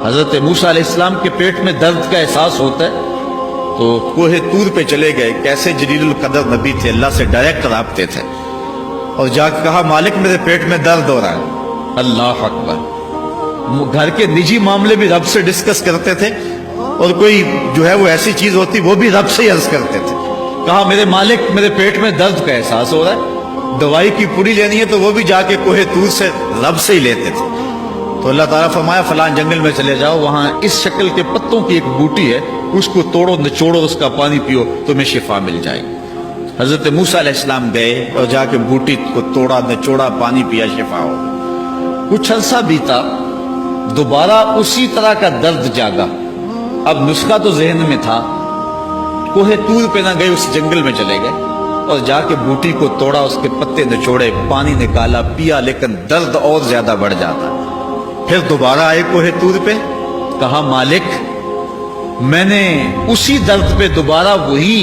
حضرت موسیٰ علیہ السلام کے پیٹ میں درد کا احساس ہوتا ہے تو کوہ طور پہ چلے گئے. کیسے جلیل القدر نبی تھے, اللہ سے ڈائریکٹ رابطے تھے, اور جا کے کہا مالک میرے پیٹ میں درد ہو رہا ہے. اللہ اکبر. گھر کے نجی معاملے بھی رب سے ڈسکس کرتے تھے, اور کوئی جو ہے وہ ایسی چیز ہوتی وہ بھی رب سے ہی عرض کرتے تھے. کہا میرے مالک میرے پیٹ میں درد کا احساس ہو رہا ہے, دوائی کی پوری لینی ہے تو وہ بھی جا کے کوہ طور سے رب سے ہی لیتے تھے. تو اللہ تعالیٰ فرمایا فلان جنگل میں چلے جاؤ, وہاں اس شکل کے پتوں کی ایک بوٹی ہے, اس کو توڑو نچوڑو, اس کا پانی پیو, تمہیں شفا مل جائے گی. حضرت موسیٰ علیہ السلام گئے اور جا کے بوٹی کو توڑا نچوڑا, پانی پیا, شفا ہو. کچھ عرصہ بیتا, دوبارہ اسی طرح کا درد جاگا. اب نسخہ تو ذہن میں تھا, کوہ طور پہ نہ گئے, اس جنگل میں چلے گئے اور جا کے بوٹی کو توڑا, اس کے پتے نچوڑے, پانی نکالا, پیا, لیکن درد اور زیادہ بڑھ جاتا. پھر دوبارہ آئے کوہ طور پہ, کہا مالک میں نے اسی درد پہ دوبارہ وہی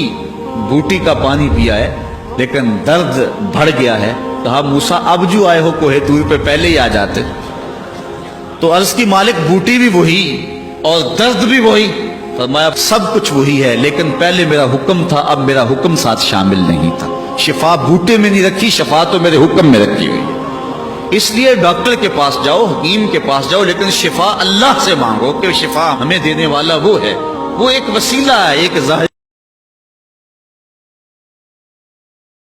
بوٹی کا پانی پیا ہے لیکن درد بڑھ گیا ہے. کہا موسیٰ اب جو آئے ہو کوہ طور پہ پہلے ہی آ جاتے. تو عرض کی مالک بوٹی بھی وہی اور درد بھی وہی. فرمایا سب کچھ وہی ہے لیکن پہلے میرا حکم تھا, اب میرا حکم ساتھ شامل نہیں تھا. شفا بوٹے میں نہیں رکھی, شفا تو میرے حکم میں رکھی ہوئی. اس لیے ڈاکٹر کے پاس جاؤ, حکیم کے پاس جاؤ, لیکن شفا اللہ سے مانگو کہ شفا ہمیں دینے والا وہ ہے. وہ ایک وسیلہ ہے, ایک ظاہر